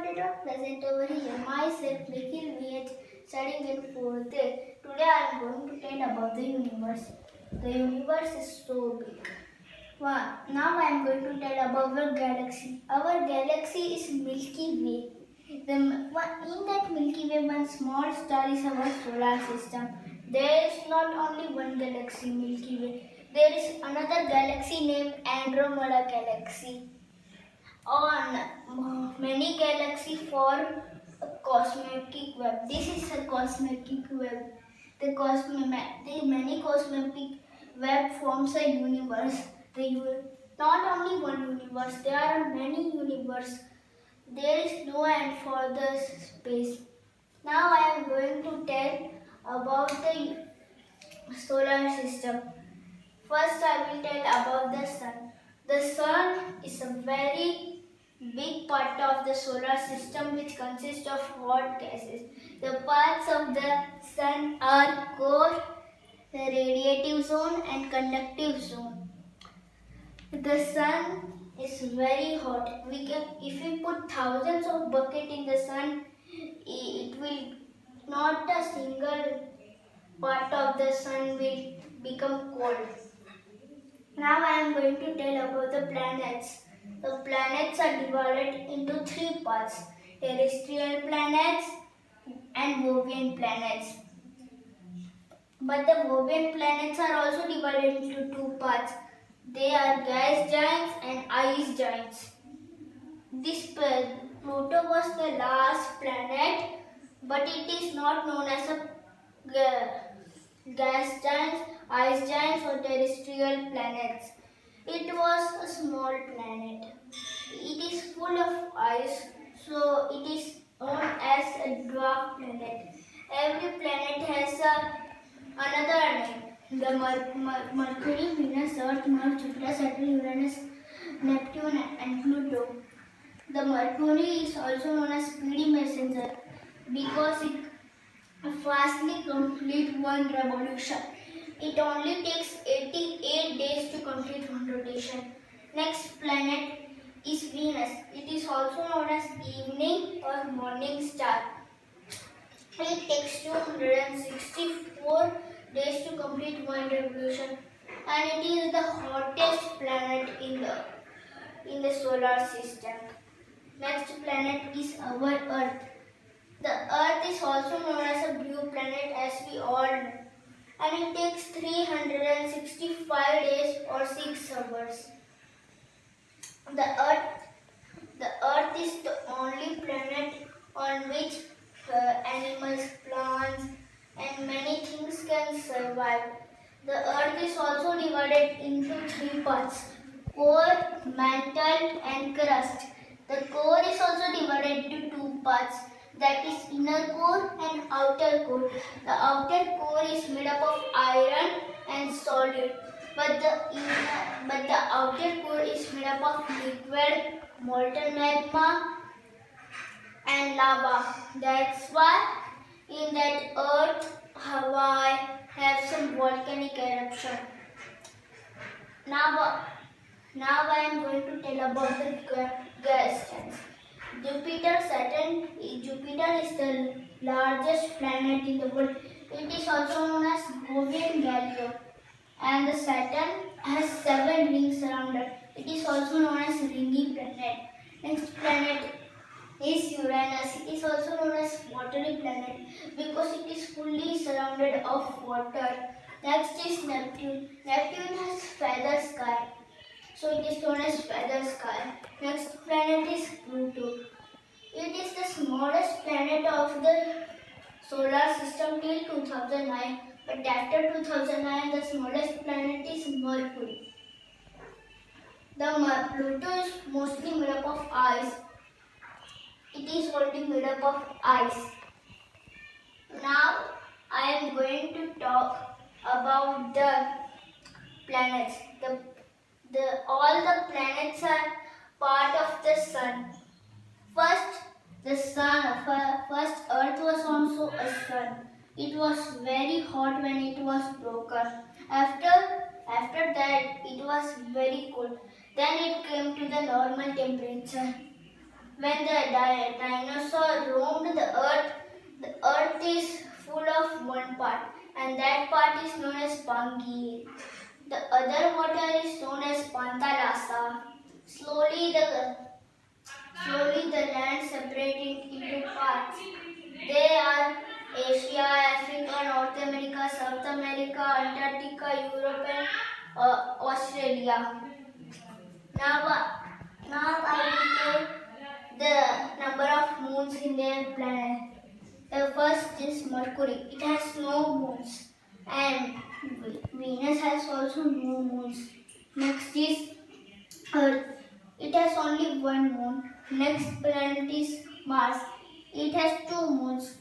Present over here. Myself, Nikhil VH, studying in 4th grade. Today I am going to tell about the universe. The universe is so big. Now I am going to tell about our galaxy. Our galaxy is Milky Way. In that Milky Way, one small star is our solar system. There is not only one galaxy, Milky Way. There is another galaxy named Andromeda Galaxy. On many galaxies form a cosmic web. This is a cosmic web. The many cosmic web forms a universe. Not only one universe, there are many universes. There is no end for the space. Now I am going to tell about the solar system. First I will tell about the sun. The sun is a very big part of the solar system which consists of hot gases. The parts of the sun are core, the radiative zone and conductive zone. The sun is very hot. If we put thousands of buckets in the sun, it will not a single part of the sun will become cold. Now I am going to tell about the planets. The planets are divided into 3 parts: terrestrial planets and Jovian planets. But the Jovian planets are also divided into 2 parts. They are gas giants and ice giants. Pluto was the last planet, but it is not known as a gas giants, ice giants or terrestrial planets. It was a small planet. It is full of ice, so it is known as a dwarf planet. Every planet has another name. The Mercury, Venus, Earth, Mars, Jupiter, Saturn, Uranus, Neptune and Pluto. The Mercury is also known as speedy messenger because it fastly completes one revolution. It only takes 88 days to complete one rotation. Next planet is Venus. It is also known as evening or morning star. It takes 264 days to complete one revolution, and it is the hottest planet in the solar system. Next planet is our Earth. The Earth is also known as a blue planet, as we all know, and it takes 365 days or 6 hours. The Earth is the only planet on which animals, plants and many things can survive. The Earth is also divided into 3 parts: core, mantle and crust. The core is also divided into 2 parts, that is inner core and outer core. The outer core is made up of iron and solid, but the outer core is made up of liquid, molten magma and lava. That's why in that Earth, Hawaii have some volcanic eruption. Now I am going to tell about the gas giants. Jupiter is the largest planet in the world. It is also known as Jovian Galileo. And the Saturn has 7 rings around it. It is also known as ringy planet. Next planet is Uranus. It is also known as watery planet because it is fully surrounded of water. Next is Neptune. Neptune has feather sky, so it is known as feather sky. Next planet is Pluto. It is the smallest planet of the solar system till 2009, but after 2009 the smallest planet is Mercury. Pluto is mostly made up of ice. It is only made up of ice. Now I am going to talk about the planets. All the planets are part of the sun. First Earth was also a sun. It was very hot when it was broken. After that, it was very cold. Then it came to the normal temperature. When the dinosaur roamed the earth is full of one part, and that part is known as Pangi. The other water is known as Pantalasa. Slowly the land separated into parts. They are Asia, Africa, North America, South America, Antarctica, Europe, and Australia. Now, I will tell the number of moons in their planet. The first is Mercury. It has no moons, and Venus has also no moons. Next is Earth. It has only one moon. Next planet is Mars. It has two moons.